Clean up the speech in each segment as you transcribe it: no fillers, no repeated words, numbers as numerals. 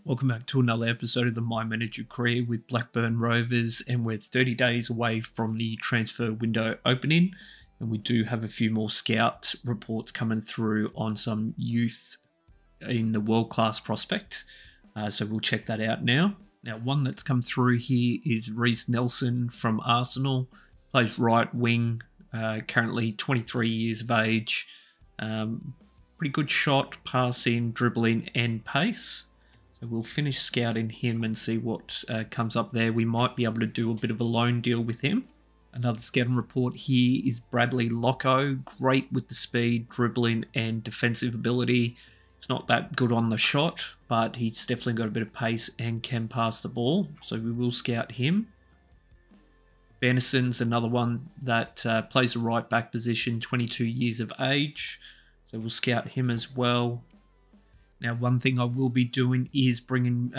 Welcome back to another episode of the My Manager Career with Blackburn Rovers, and we're 30 days away from the transfer window opening, and we do have a few more scout reports coming through on some youth in the world-class prospect, so we'll check that out now. Now, one that's come through here is Reiss Nelson from Arsenal, plays right wing, currently 23 years of age, pretty good shot, passing, dribbling and pace. So we'll finish scouting him and see what comes up there. We might be able to do a bit of a loan deal with him. Another scouting report here is Bradley Locko. Great with the speed, dribbling and defensive ability. It's not that good on the shot, but he's definitely got a bit of pace and can pass the ball. So we will scout him. Benison's another one that plays a right back position, 22 years of age. So we'll scout him as well. Now, one thing I will be doing is bringing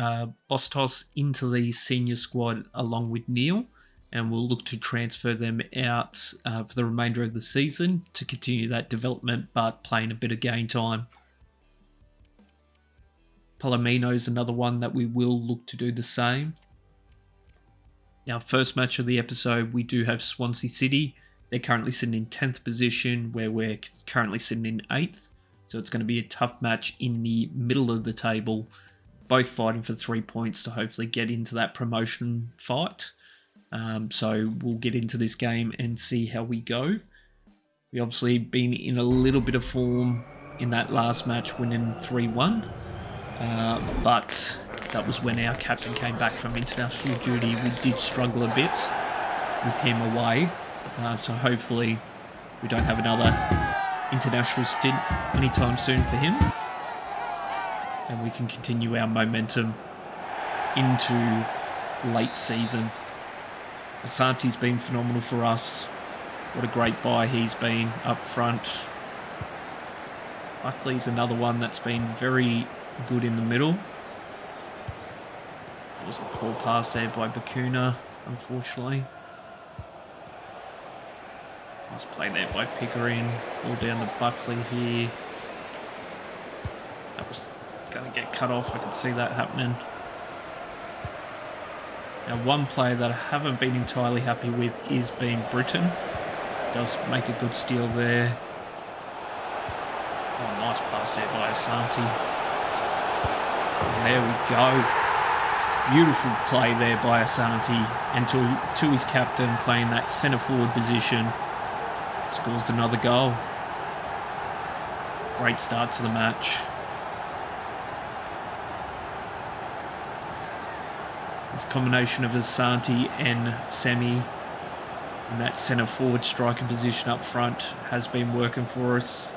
Bostos into the senior squad along with Neil, and we'll look to transfer them out for the remainder of the season to continue that development, but playing a bit of game time. Palomino is another one that we will look to do the same. Now, first match of the episode, we do have Swansea City. They're currently sitting in 10th position, where we're currently sitting in 8th. So it's going to be a tough match in the middle of the table, both fighting for 3 points to hopefully get into that promotion fight. So we'll get into this game and see how we go. We obviously been in a little bit of form in that last match, winning 3-1. But that was when our captain came back from international duty. We did struggle a bit with him away. So hopefully we don't have another international stint anytime soon for him, and we can continue our momentum into late season. Asante's been phenomenal for us. What a great buy he's been up front. Buckley's another one that's been very good in the middle. There was a poor pass there by Bakuna, unfortunately. Nice play there by Pickering. All down to Buckley here. That was going to get cut off. I could see that happening. Now, one player that I haven't been entirely happy with is being Britton. Does make a good steal there. Oh, nice pass there by Asante. There we go. Beautiful play there by Asante. And to his captain, playing that centre forward position. Scores another goal. Great start to the match. This combination of Asante and Semi in that centre forward striking position up front has been working for us.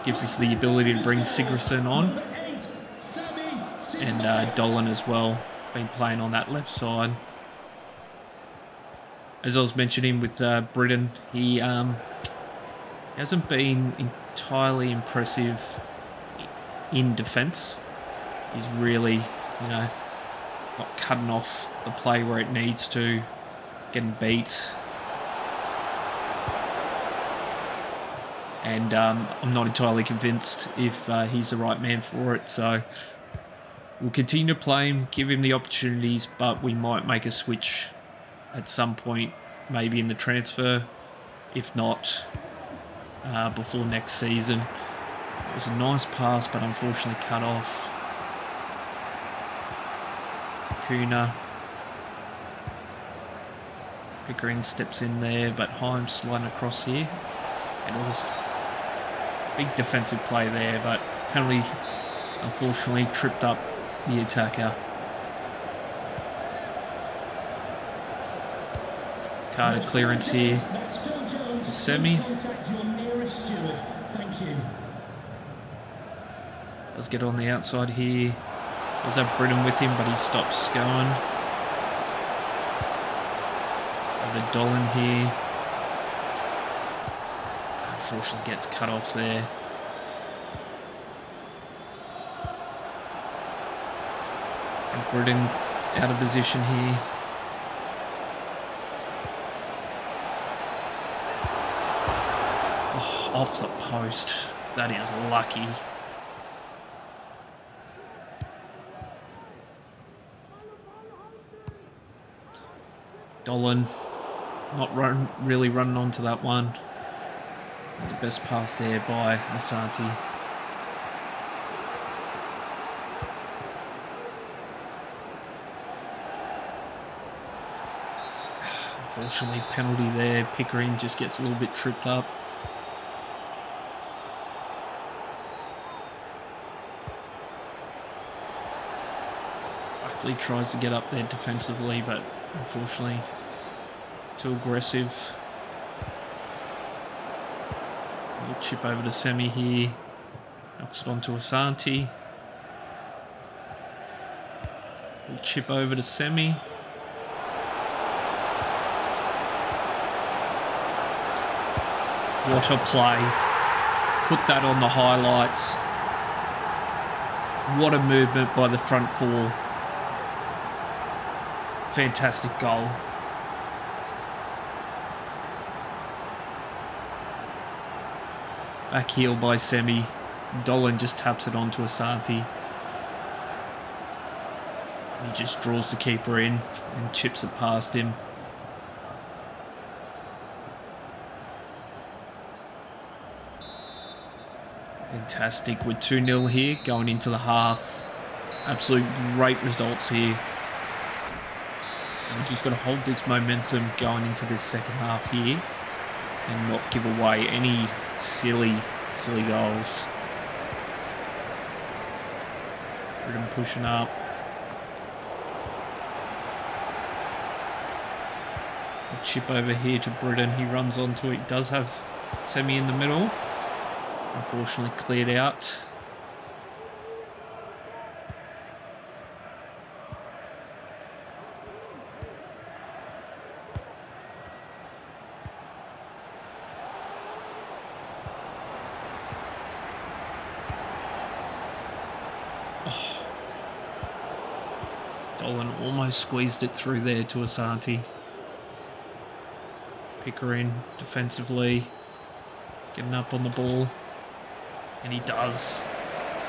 Gives us the ability to bring Sigurdsson on. And Dolan as well, been playing on that left side. As I was mentioning with Britton, he hasn't been entirely impressive in defence. He's really, not cutting off the play where it needs to, getting beat. And I'm not entirely convinced if he's the right man for it. So we'll continue to play him, give him the opportunities, but we might make a switch at some point, maybe in the transfer, if not before next season. It was a nice pass, but unfortunately cut off. Kuna. Pickering steps in there, but Himes sliding across here. And big defensive play there, but penalty unfortunately tripped up the attacker. Carter clearance here to Semi. Does get on the outside here. Does have Britton with him, but he stops going. Over Dolan here. Unfortunately gets cut off there. And Britton out of position here. Off the post. That is lucky. Dolan not really running onto that one. The best pass there by Asante. Unfortunately, penalty there. Pickering just gets a little bit tripped up. Buckley tries to get up there defensively, but unfortunately too aggressive. Little chip over to Semi here. Knocks it onto Asante. Little chip over to Semi. What a play. Put that on the highlights. What a movement by the front four. Fantastic goal. Back heel by Semi. Dolan just taps it onto Asante. He just draws the keeper in and chips it past him. Fantastic. We're 2-0 here going into the half. Absolute great results here. And we've just got to hold this momentum going into this second half here and not give away any silly goals. Britain pushing up. A chip over here to Britain. He runs onto it. He does have Semi in the middle. Unfortunately cleared out. Oh. Dolan almost squeezed it through there to Asante. Pickering defensively, getting up on the ball. And he does.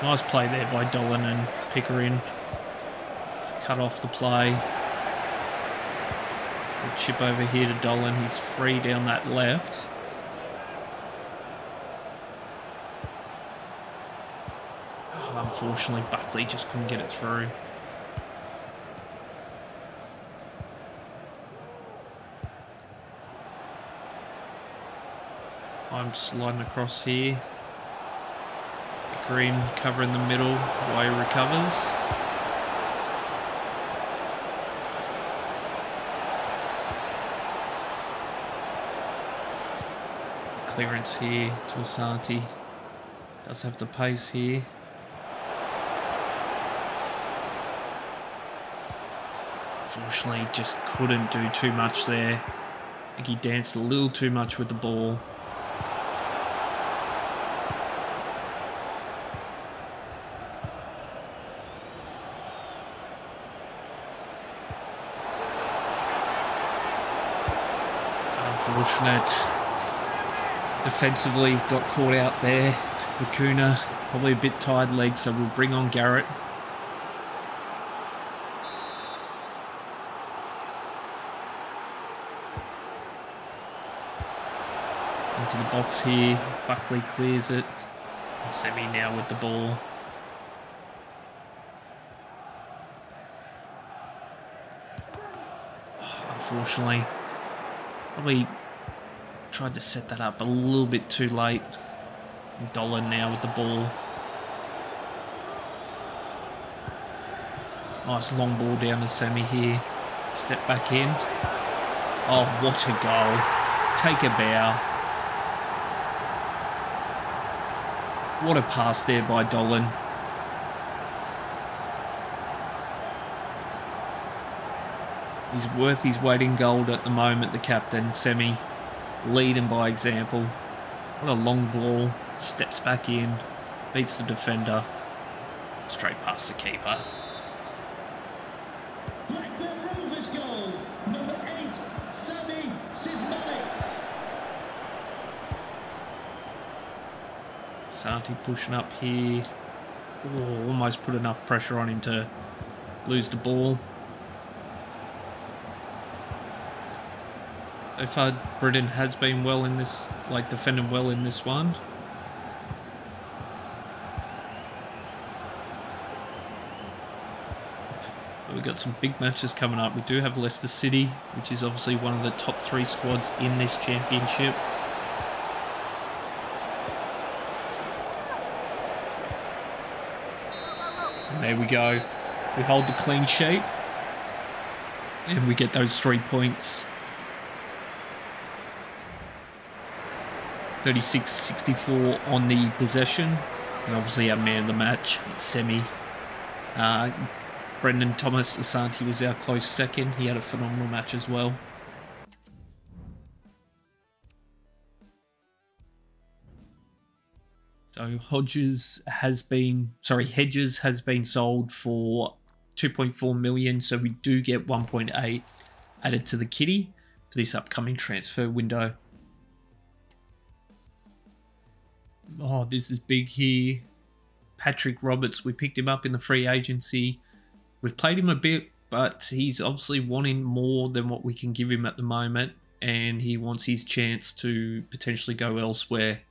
Nice play there by Dolan and Pickering to cut off the play. A chip over here to Dolan. He's free down that left. Oh, unfortunately, Buckley just couldn't get it through. I'm sliding across here. Green covering the middle while he recovers. Clearance here to Asante. Does have the pace here. Unfortunately, just couldn't do too much there. I think he danced a little too much with the ball. Unfortunate. Defensively got caught out there. Bakuna probably a bit tired legs, so we'll bring on Garrett. Into the box here. Buckley clears it. And Semi now with the ball. Oh, unfortunately, probably tried to set that up a little bit too late. Dolan now with the ball. Nice long ball down to Semi here. Step back in. Oh, what a goal. Take a bow. What a pass there by Dolan. He's worth his weight in gold at the moment, the captain, Semi. Leading by example. What a long ball. Steps back in. Beats the defender. Straight past the keeper. Blackburn Rovers goal. Number 8, Sami Cismanics. Asante pushing up here. Oh, almost put enough pressure on him to lose the ball. So far, Britain has been well in this, like defending well in this one. We've got some big matches coming up. We do have Leicester City, which is obviously one of the top 3 squads in this championship. And there we go. We hold the clean sheet. And we get those 3 points. 36-64 on the possession. And obviously our man of the match, Semi. Brendan Thomas Asante was our close second. He had a phenomenal match as well. So Hedges has been sold for 2.4 million. So we do get 1.8 added to the kitty for this upcoming transfer window. Oh, this is big here. Patrick Roberts, we picked him up in the free agency. We've played him a bit, but he's obviously wanting more than what we can give him at the moment. And he wants his chance to potentially go elsewhere.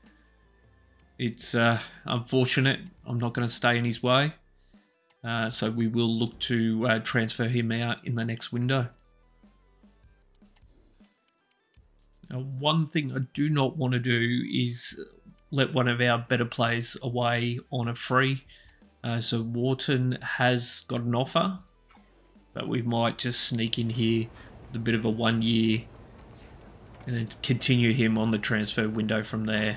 It's unfortunate. I'm not going to stay in his way. So we will look to transfer him out in the next window. Now, one thing I do not want to do is let one of our better players away on a free. So Wharton has got an offer, but we might just sneak in here with a bit of a 1 year and then continue him on the transfer window from there.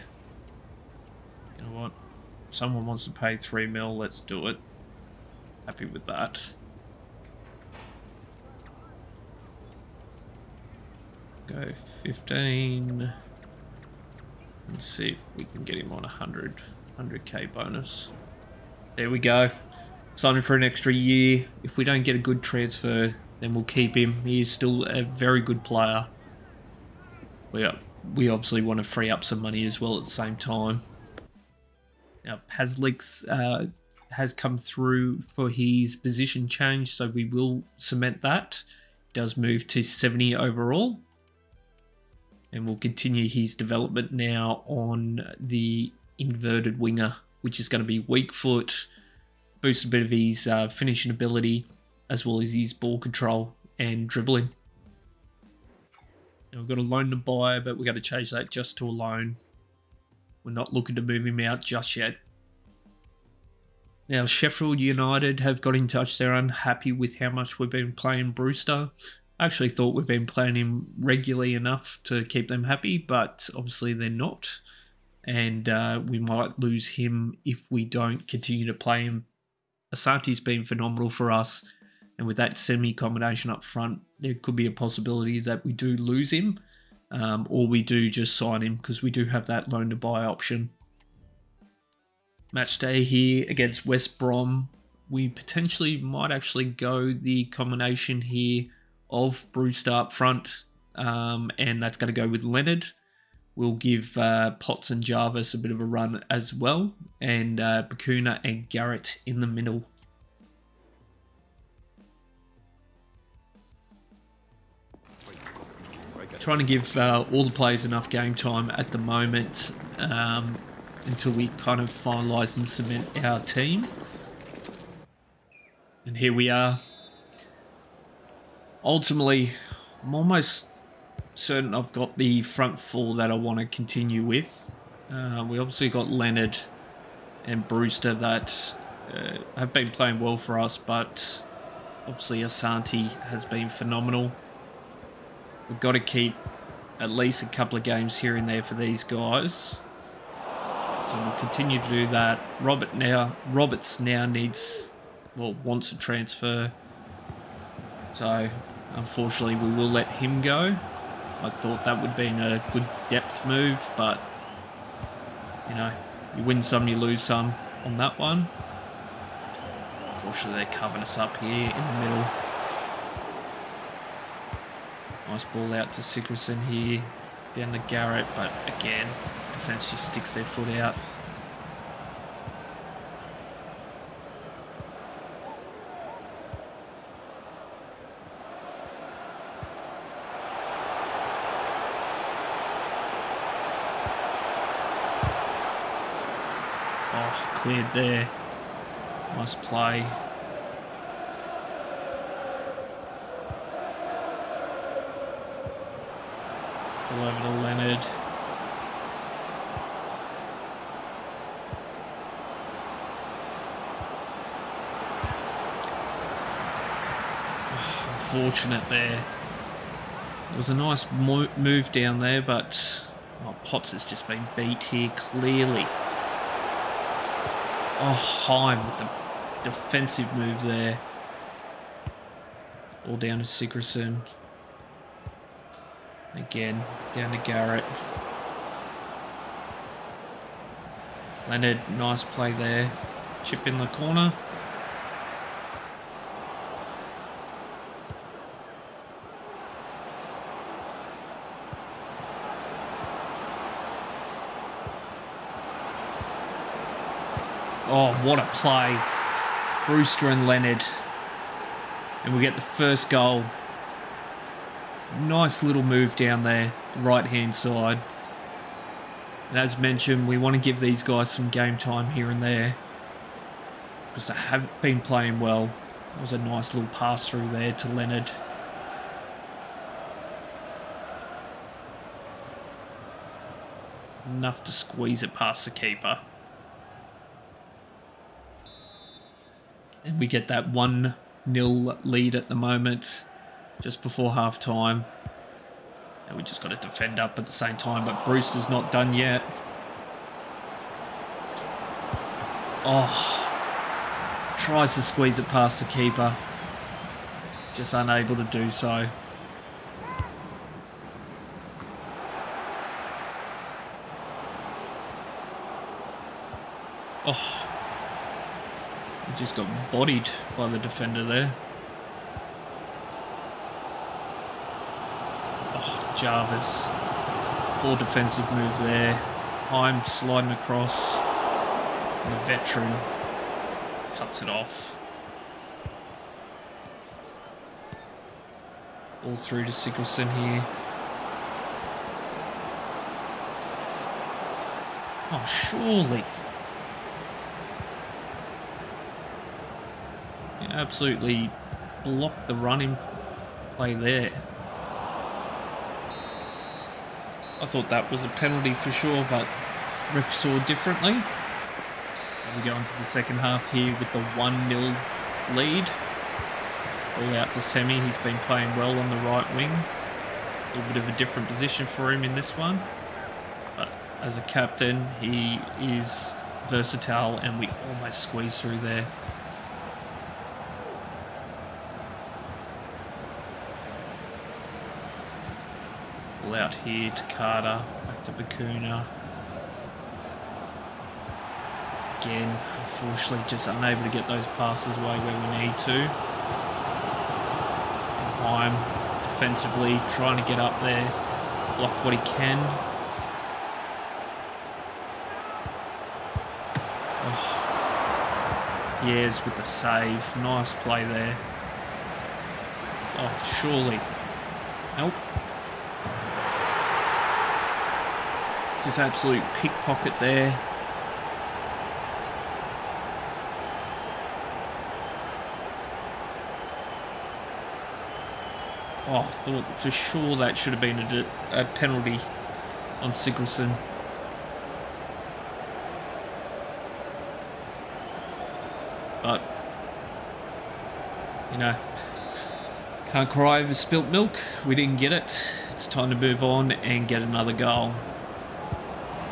You know what? Someone wants to pay 3 mil, let's do it. Happy with that. Go 15. Let's see if we can get him on 100k bonus. There we go. Sign him for an extra year. If we don't get a good transfer, then we'll keep him. He is still a very good player. We obviously want to free up some money as well at the same time. Now, Pazlix has come through for his position change, so we will cement that. He does move to 70 overall. And we'll continue his development now on the inverted winger, which is going to be weak foot, boost a bit of his finishing ability, as well as his ball control and dribbling. Now we've got a loan to buy, but we've got to change that just to a loan. We're not looking to move him out just yet. Now Sheffield United have got in touch. They're unhappy with how much we've been playing Brewster. I actually thought we've been playing him regularly enough to keep them happy, but obviously they're not. And we might lose him if we don't continue to play him. Asante's been phenomenal for us. And with that semi-combination up front, there could be a possibility that we do lose him. Or we do just sign him because we do have that loan to buy option. Match day here against West Brom. We potentially might actually go the combination here of Brewster up front, and that's going to go with Leonard. We'll give Potts and Jarvis a bit of a run as well, and Bakuna and Garrett in the middle. Trying to give all the players enough game time at the moment until we kind of finalise and cement our team. And here we are. Ultimately, I'm almost certain I've got the front four that I want to continue with. We obviously got Leonard and Brewster that have been playing well for us, but obviously Asante has been phenomenal. We've got to keep at least a couple of games here and there for these guys. So we'll continue to do that. Roberts now wants a transfer. So unfortunately we will let him go. I thought that would have been a good depth move, but you know, you win some, you lose some on that one. Unfortunately they're covering us up here in the middle. Nice ball out to Sigurdsson here, down to Garrett, but again, defence just sticks their foot out. Oh, cleared there. Nice play. All over to Leonard. Unfortunate there. It was a nice move down there, but Potts has just been beat here clearly. Oh, Heim with the defensive move there. All down to Sigurdsson. Again, down to Garrett. Leonard, nice play there. Chip in the corner. Oh, what a play. Brewster and Leonard. And we get the first goal. Nice little move down there, right-hand side. And as mentioned, we want to give these guys some game time here and there, because they have been playing well. It was a nice little pass through there to Leonard. Enough to squeeze it past the keeper. And we get that 1-0 lead at the moment, just before half time. And we just got to defend up at the same time, but Brewster's not done yet. Oh, tries to squeeze it past the keeper. Just unable to do so. Oh. He just got bodied by the defender there. Oh, Jarvis. Poor defensive move there. Heim sliding across. And the veteran cuts it off. All through to Sigurdsson here. Oh, surely. Absolutely blocked the running play there. I thought that was a penalty for sure, but ref saw differently. And we go into the second half here with the 1-0 lead. All out to Semi. He's been playing well on the right wing. A little bit of a different position for him in this one. But as a captain, he is versatile, and we almost squeezed through there. Out here to Carter, back to Bakuna. Again, unfortunately, just unable to get those passes away where we need to. Heim defensively trying to get up there, block what he can. Oh. Yes, with the save, nice play there. Oh, surely. Nope. Just absolute pickpocket there. Oh, I thought for sure that should have been a penalty on Sigurdsson. But, you know, can't cry over spilt milk. We didn't get it. It's time to move on and get another goal.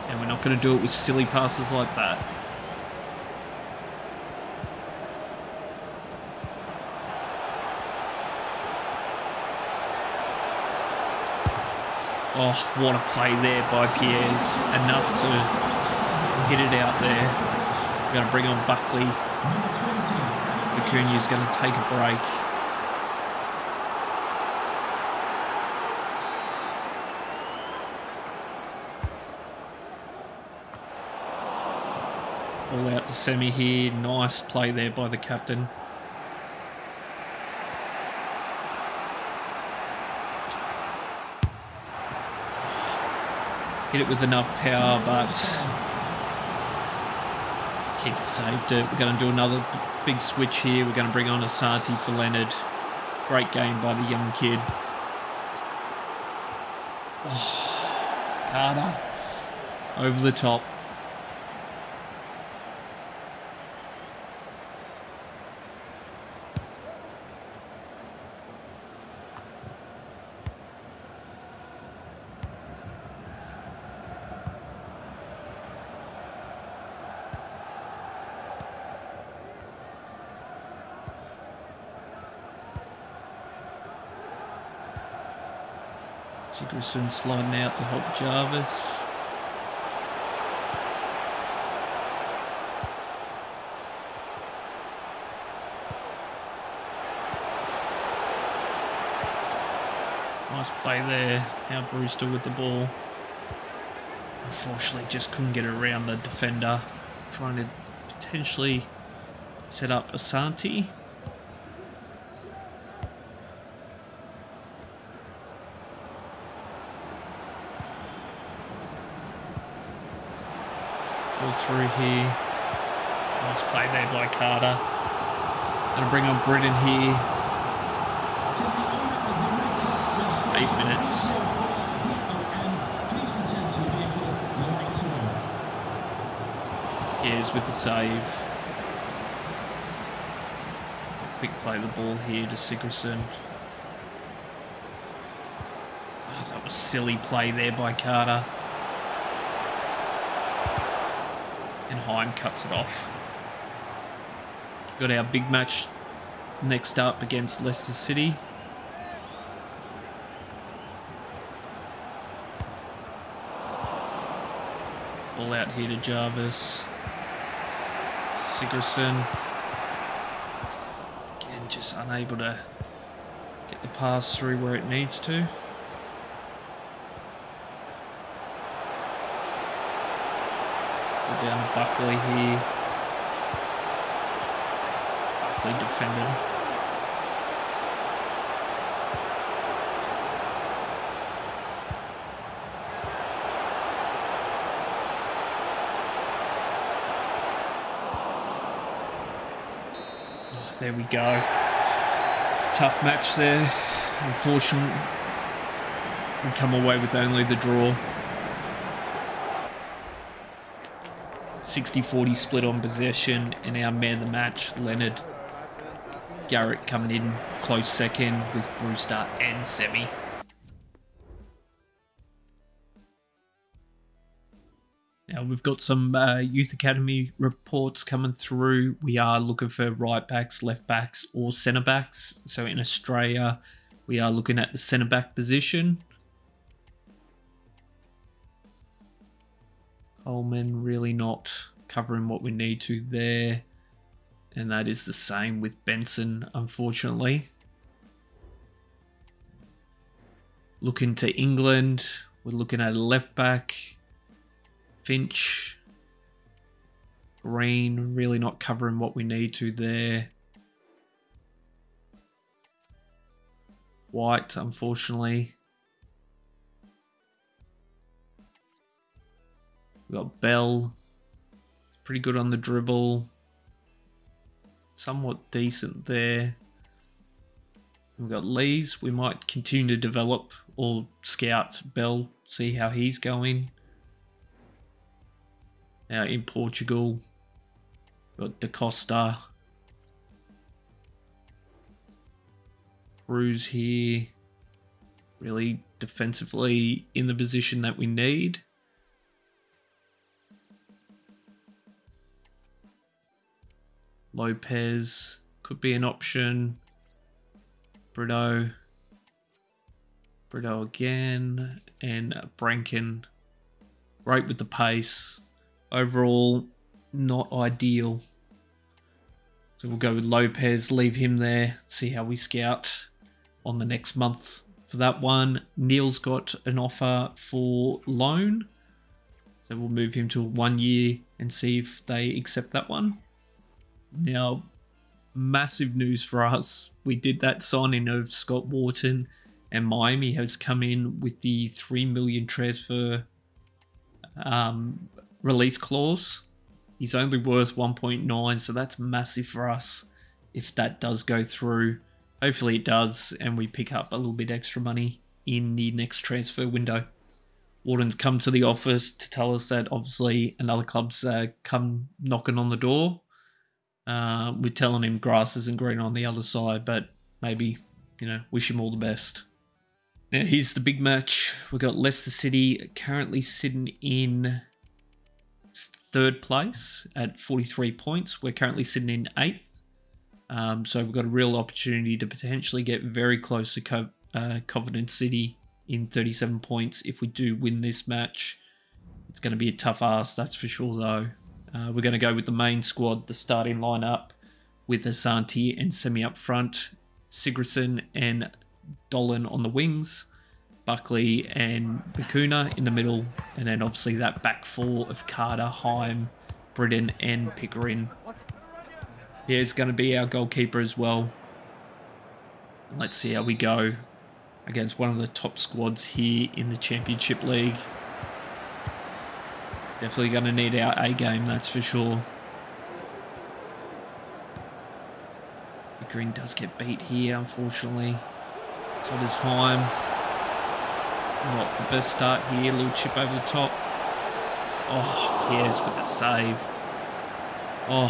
And we're not going to do it with silly passes like that. Oh, what a play there by Piers. Enough to hit it out there. We're going to bring on Buckley. Acuna's going to take a break. All out to Semi here. Nice play there by the captain. Hit it with enough power, but Keep it saved. We're going to do another big switch here. We're going to bring on Asante for Leonard. Great game by the young kid. Oh, Carter. Over the top. Sigurdsson sliding out to help Jarvis. Nice play there. Now Brewster with the ball. Unfortunately, just couldn't get around the defender. Trying to potentially set up Asante. Ball through here. Nice play there by Carter. Gonna bring on Britton here. 8 minutes. Here's with the save. Quick play the ball here to Sigurdsson. Oh, that was silly play there by Carter. And Heim cuts it off. Got our big match next up against Leicester City. Ball out here to Jarvis. Sigurdsson. Again, just unable to get the pass through where it needs to. Go down to Buckley here. Buckley defending. There we go. Tough match there. Unfortunately, we come away with only the draw. 60-40 split on possession, and our man of the match, Leonard. Garrett coming in close second with Brewster and Semi. Now we've got some Youth Academy reports coming through. We are looking for right backs, left backs, or centre backs. So in Australia, we are looking at the centre back position. Coleman really not covering what we need to there. And that is the same with Benson, unfortunately. Looking to England, we're looking at a left back. Finch, Green, really not covering what we need to there. White, unfortunately. We've got Bell, pretty good on the dribble. Somewhat decent there. We've got Lees, we might continue to develop or scout Bell, see how he's going. Now in Portugal, we've got Da Costa. Cruz here. Really defensively in the position that we need. Lopez could be an option. Brito again. And Branken. Great with the pace. Overall, not ideal. So we'll go with Lopez, leave him there, see how we scout on the next month for that one. Neil's got an offer for loan. So we'll move him to 1 year and see if they accept that one. Now, massive news for us. We did that signing of Scott Wharton, and Miami has come in with the $3 million transfer release clause. He's only worth 1.9, so that's massive for us if that does go through. Hopefully it does, and we pick up a little bit extra money in the next transfer window. Warden's come to the office to tell us that obviously another club's come knocking on the door. We're telling him grass isn't green on the other side, but maybe, wish him all the best. Now here's the big match. We've got Leicester City currently sitting in 3rd place at 43 points. We're currently sitting in 8th. So we've got a real opportunity to potentially get very close to Coventry City in 37 points if we do win this match. It's going to be a tough ask, that's for sure though. We're going to go with the main squad, the starting lineup, with Asante and Semi up front, Sigurdsson and Dolan on the wings, Buckley and Bakuna in the middle, and then obviously that back four of Carter, Heim, Britton and Pickering. Here's going to be our goalkeeper as well. Let's see how we go against one of the top squads here in the Championship League. Definitely going to need our A game, that's for sure. Pickering does get beat here, unfortunately. So does Heim. Not the best start here. Little chip over the top. Oh, Piers with the save. Oh,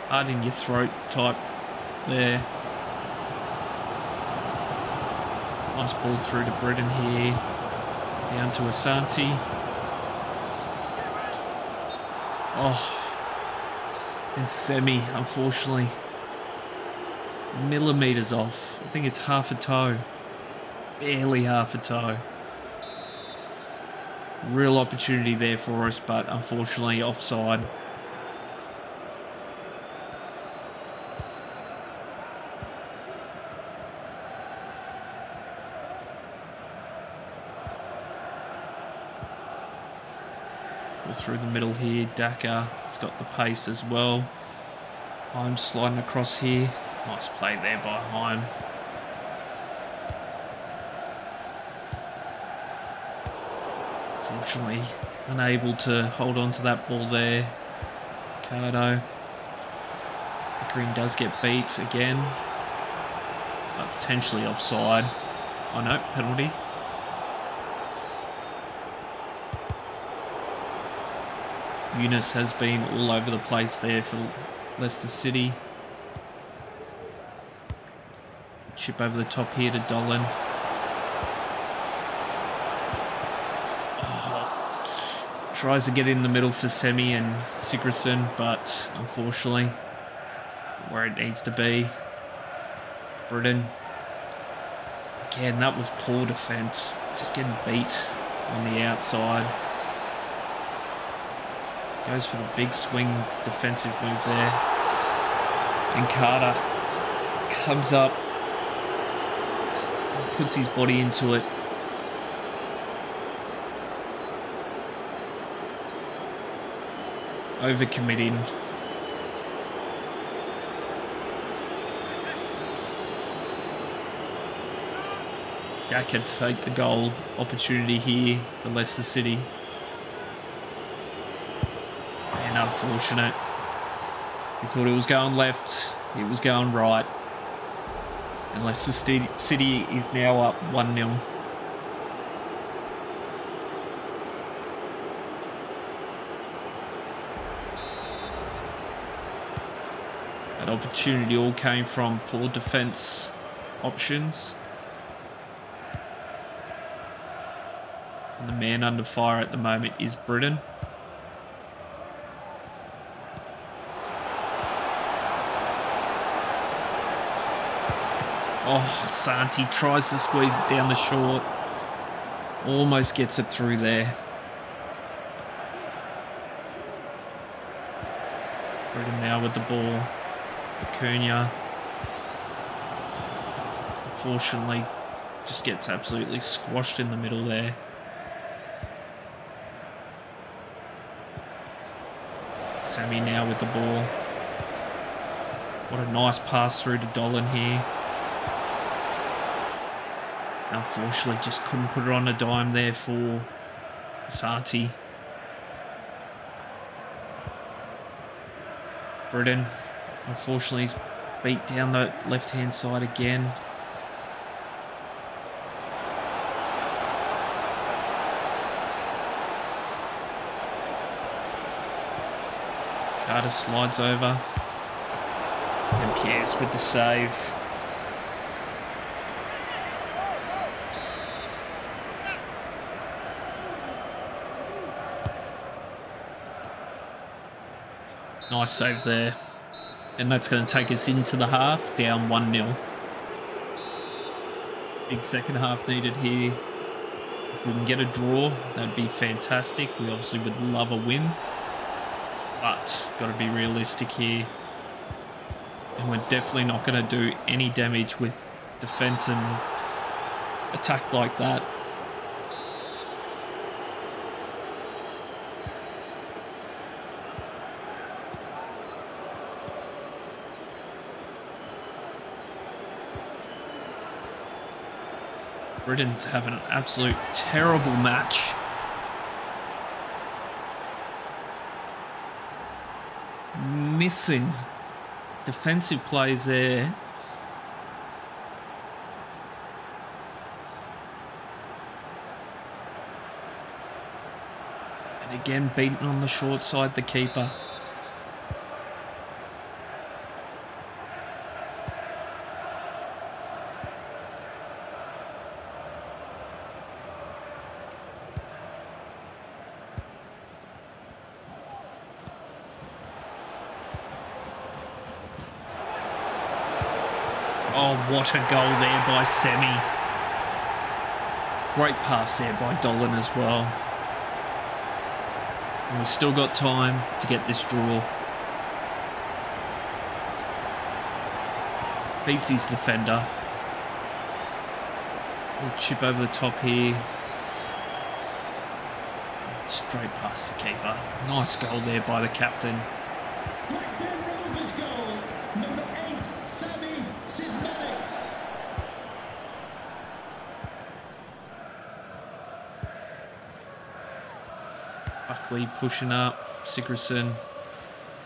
hard in your throat type there. Nice ball through to Britton here. Down to Asante. Oh, and Semi, unfortunately, millimeters off. I think it's half a toe. Barely half a toe. Real opportunity there for us, but unfortunately offside. Through the middle here, Daka has got the pace as well. Heim sliding across here. Nice play there by Heim. Unfortunately, unable to hold on to that ball there. Cardo. Pickering does get beat again, but potentially offside. Oh no, penalty. Eunice has been all over the place there for Leicester City. Chip over the top here to Dolan. Oh, tries to get in the middle for Semi and Sigurdsson, but unfortunately, where it needs to be. Britton. Again, that was poor defence. Just getting beat on the outside. Goes for the big swing defensive move there. And Carter comes up, puts his body into it. Overcommitting. Daka take the goal opportunity here for Leicester City. Unfortunate. He thought it was going left. It was going right. And Leicester City is now up 1-0. That opportunity all came from poor defence options. And the man under fire at the moment is Britton. Oh, Santi tries to squeeze it down the short. Almost gets it through there. Britton now with the ball. Acuna. Unfortunately, just gets absolutely squashed in the middle there. Sammy now with the ball. What a nice pass through to Dolan here. Unfortunately, just couldn't put it on a dime there for Asante. Britain, unfortunately, he's beat down the left-hand side again. Carter slides over. And Pierce with the save. Nice save there. And that's going to take us into the half, down 1-0. Big second half needed here. If we can get a draw, that'd be fantastic. We obviously would love a win. But got to be realistic here. And we're definitely not going to do any damage with defence and attack like that. Britain's having an absolute terrible match. Missing defensive plays there. And again, beaten on the short side, the keeper. Oh, what a goal there by Semi. Great pass there by Dolan as well. And we've still got time to get this draw. Beats his defender. Little chip over the top here. Straight past the keeper. Nice goal there by the captain. Blackburn Rovers goal, number 8, Sami Sismanics. Buckley pushing up. Sigurdsson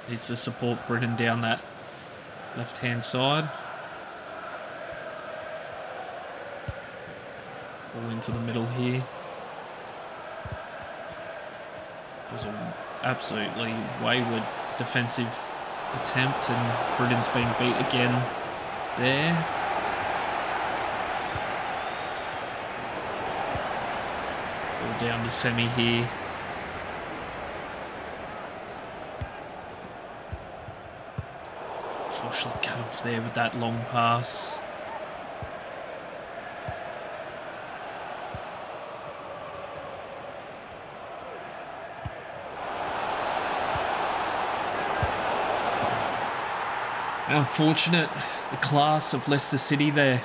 needs to support Britain down that left-hand side. Ball into the middle here. It was an absolutely wayward defensive attempt, and Britain's been beat again there. Ball down to Semi here. Unfortunately cut off there with that long pass. Unfortunate, the class of Leicester City there.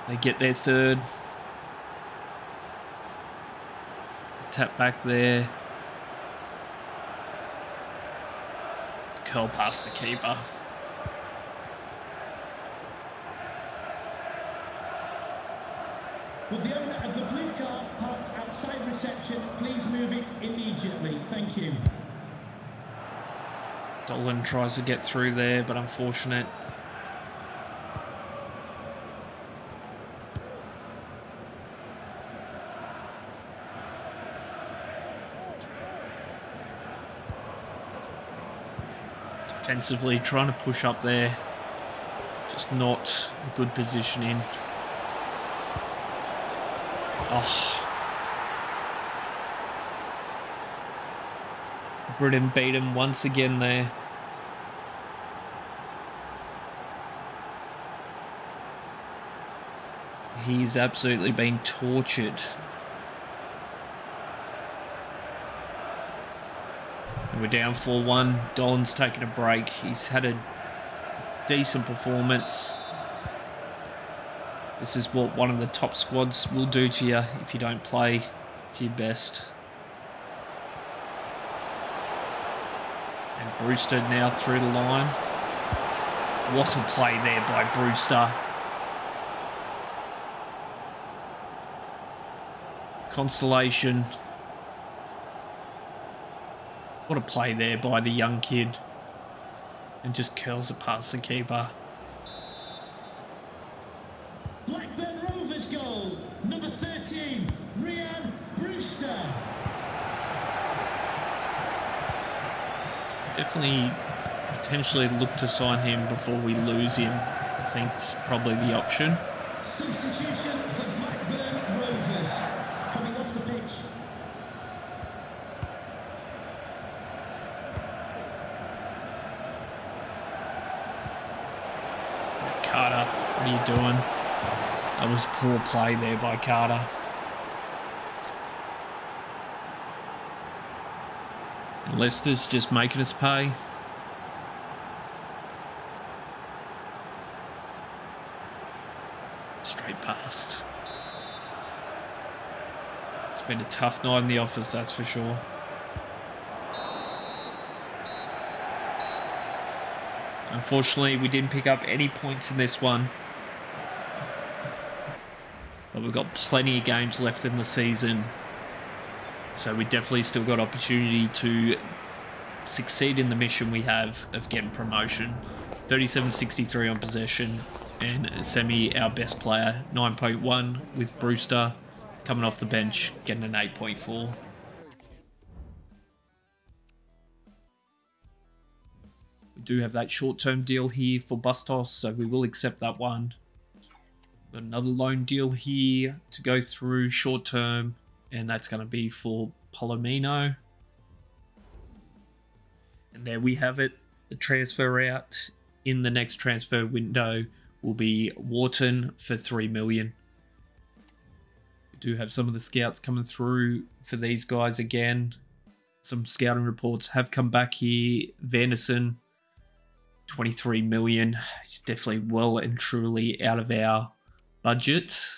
They get their third. Tap back there. Curl past the keeper. Will the owner of the blue car parked outside reception please move it immediately? Thank you. Dolan tries to get through there, but unfortunate. Defensively, trying to push up there. Just not a good positioning. Oh. Britain beat him once again there. He's absolutely been tortured. And we're down 4-1. Dolan's taking a break. He's had a decent performance. This is what one of the top squads will do to you if you don't play to your best. And Brewster now through the line. What a play there by Brewster. Consolation. What a play there by the young kid. And just curls it past the keeper. Blackburn Rovers goal, number 13, Ryan Brewster. Definitely potentially look to sign him before we lose him. I think it's probably the option. Substitution for Blackburn Rovers. Coming off the pitch. Carter, what are you doing? That was poor play there by Carter. And Leicester's just making us pay. Straight past. It's been a tough night in the office, that's for sure. Unfortunately, we didn't pick up any points in this one. But we've got plenty of games left in the season. So we definitely still got opportunity to succeed in the mission we have of getting promotion. 37-63 on possession. And Semi, our best player, 9.1 with Brewster coming off the bench, getting an 8.4. We do have that short-term deal here for Bustos, so we will accept that one. Got another loan deal here to go through short-term, and that's going to be for Palomino. And there we have it. The transfer out in the next transfer window will be Wharton for 3 million. We do have some of the scouts coming through for these guys again. Some scouting reports have come back here. Vanderson, 23 million. He's definitely well and truly out of our budget.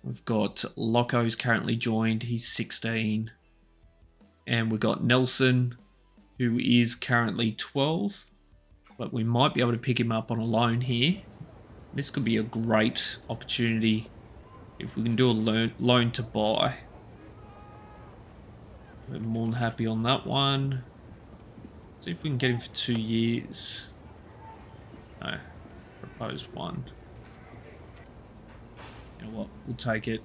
We've got Loco's currently joined. He's 16. And we've got Nelson, who is currently 12. But we might be able to pick him up on a loan here. This could be a great opportunity if we can do a loan to buy. We're more than happy on that one. See if we can get him for 2 years. No, propose 1. You know what? We'll take it.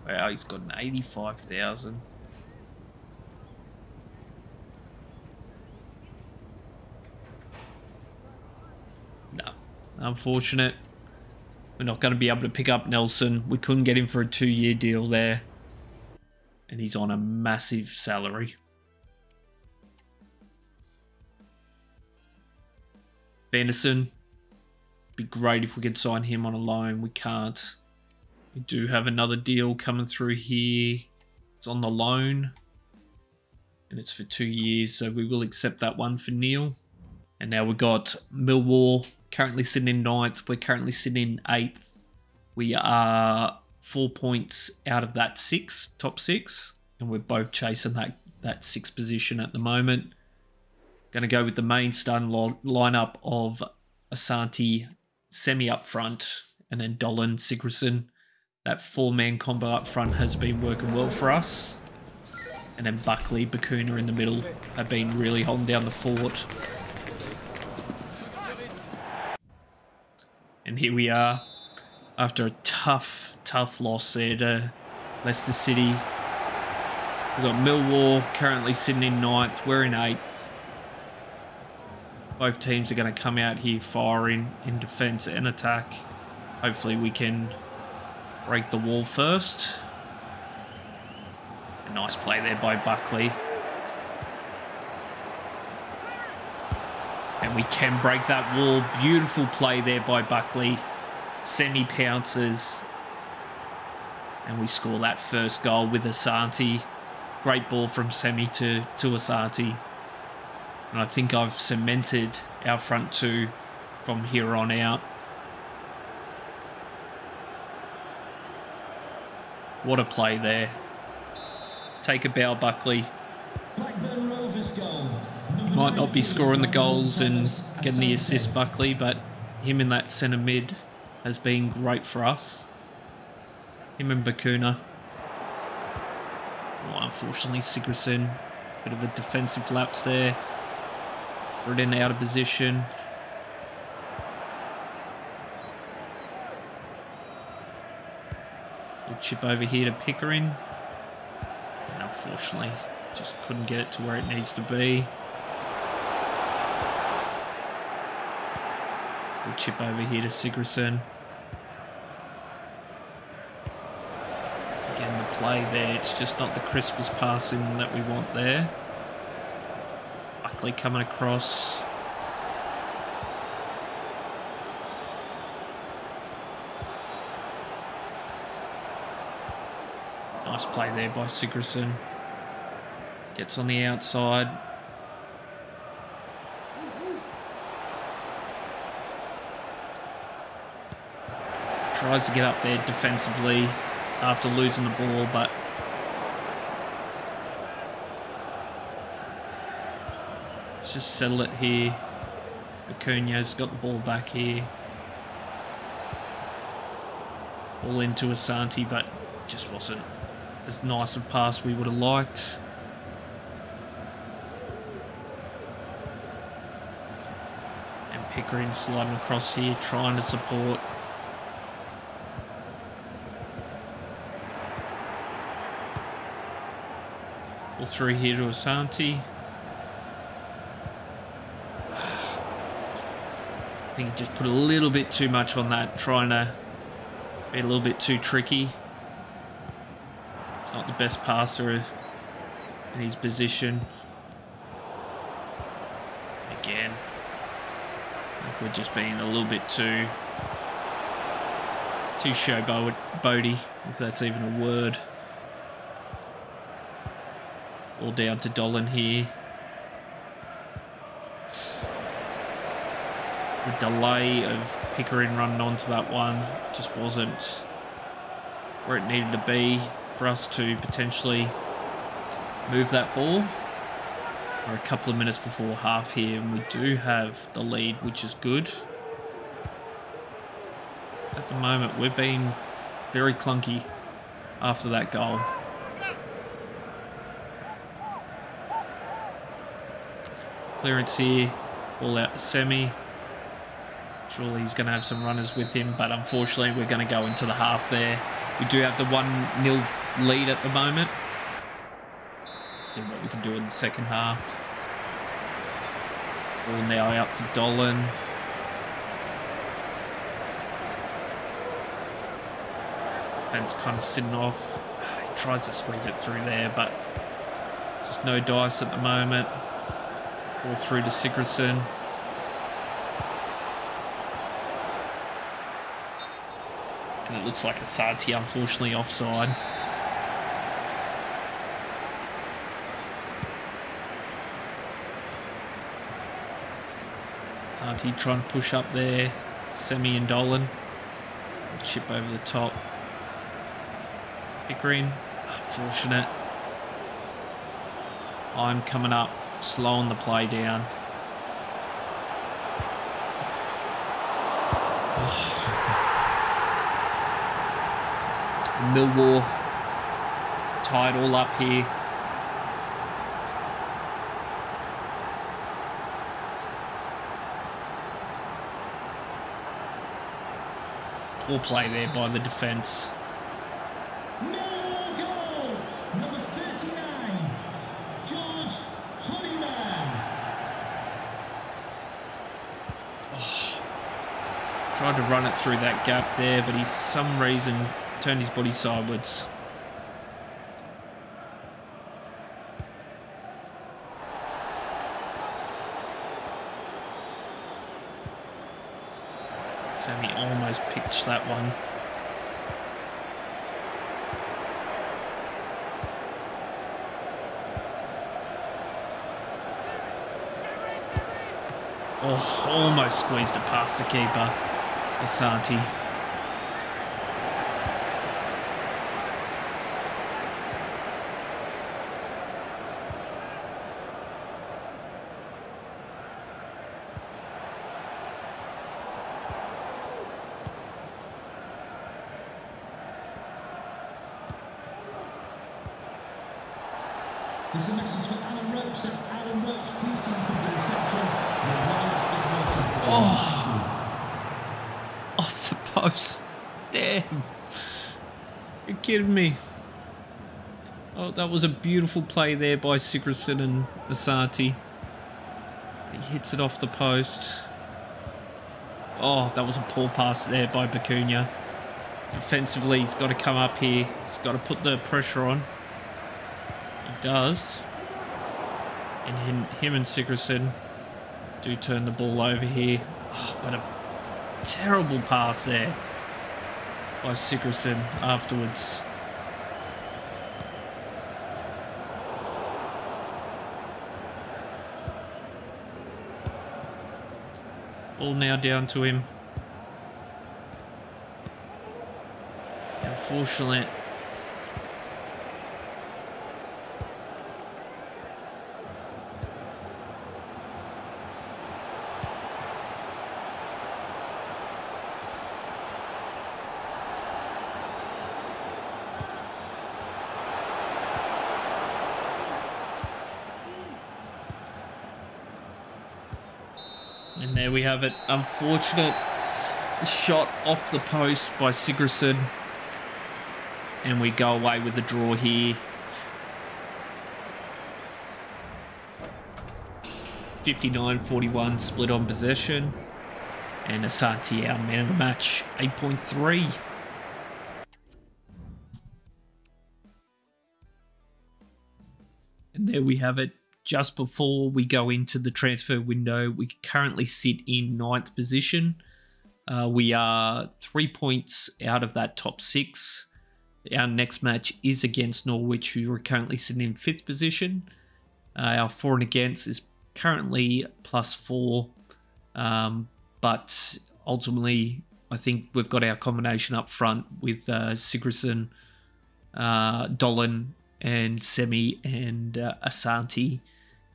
Wow, he's got an 85,000. No, unfortunate. We're not going to be able to pick up Nelson. We couldn't get him for a 2-year deal there. And he's on a massive salary. Vanderson. Be great if we could sign him on a loan. We can't. We do have another deal coming through here. It's on the loan. And it's for 2 years. So we will accept that one for Neil. And now we've got Millwall currently sitting in 9th. We're currently sitting in 8th. We are 4 points out of that top 6. And we're both chasing that 6th position at the moment. Going to go with the main starting lineup of Asante, Semi up front, and then Dolan, Sigurdsson. That 4-man combo up front has been working well for us. And then Buckley, Bakuna in the middle have been really holding down the fort. And here we are, after a tough loss there to Leicester City. We've got Millwall currently sitting in 9th. We're in 8th. Both teams are going to come out here firing in defence and attack. Hopefully we can break the wall first. A nice play there by Buckley. And we can break that wall. Beautiful play there by Buckley. Semi pounces. And we score that first goal with Asante. Great ball from Semi to Asante. And I think I've cemented our front 2 from here on out. What a play there. Take a bow, Buckley. Blackburn Rovers goal. Might not be scoring the goals and getting the assist, Buckley, but him in that centre mid has been great for us. Him and Bakuna. Oh, unfortunately, Sigurdsson. Bit of a defensive lapse there. Redden out of position. We'll chip over here to Pickering. And unfortunately, just couldn't get it to where it needs to be. We'll chip over here to Sigurdsson. Again, the play there, it's just not the crispest passing that we want there. Buckley coming across. Nice play there by Sigurdsson. Gets on the outside. Tries to get up there defensively after losing the ball, but let's just settle it here. Acuna's got the ball back here. Ball into Asante, but just wasn't as nice a pass we would have liked. And Pickering sliding across here, trying to support. Ball through here to Asante. I think he just put a little bit too much on that, trying to be a little bit too tricky. He's not the best passer in his position. Again, I think we're just being a little bit too showboaty, if that's even a word. All down to Dolan here. The delay of Pickering running onto that one just wasn't where it needed to be for us to potentially move that ball. We're a couple of minutes before half here, and we do have the lead, which is good. At the moment, we're being very clunky after that goal. Clearance here, ball out to Semi. Surely he's going to have some runners with him, but unfortunately we're going to go into the half there. We do have the 1-0 lead at the moment. Let's see what we can do in the second half. Ball now out to Dolan. Ben's kind of sitting off. He tries to squeeze it through there, but just no dice at the moment. Ball through to Sigurdsson. And it looks like Asante, unfortunately, offside. Asante trying to push up there. Semi and Dolan. Chip over the top. Pickering, unfortunate. I'm coming up, slowing the play down. Millwall tied all up here. Poor play there by the defence. Millwall goal, number 39, George Honeyman. Tried to run it through that gap there, but he's some reason turned his body sideways. Sammy almost pitched that one. Oh, almost squeezed it past the keeper, Asante. There's a message for Alan Roach. That's Alan Roach. Please come to the reception. Your wife is waiting for you. Off the post. Damn. You're kidding me. Oh, that was a beautiful play there by Sigurdsson and Asante. He hits it off the post. Oh, that was a poor pass there by Bacuna. Defensively, he's got to come up here. He's got to put the pressure on. He does. And him and Sigurdsson do turn the ball over here. Oh, but a terrible pass there by Sigurdsson afterwards. All now down to him. Unfortunately. And there we have it. Unfortunate shot off the post by Sigurdsson. And we go away with the draw here. 59-41 split on possession. And Asante, our man of the match, 8.3. And there we have it. Just before we go into the transfer window, we currently sit in 9th position. We are 3 points out of that top 6. Our next match is against Norwich, who are currently sitting in 5th position. Our for and against is currently +4. But ultimately, I think we've got our combination up front with Sigurdsson, Dolan, and Semi and Asante.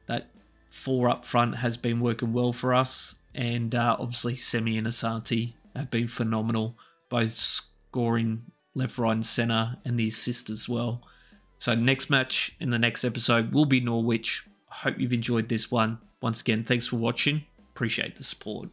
That 4 up front has been working well for us. And obviously, Semi and Asante have been phenomenal, both scoring left, right, and centre, and the assist as well. So next match in the next episode will be Norwich. I hope you've enjoyed this one. Once again, thanks for watching. Appreciate the support.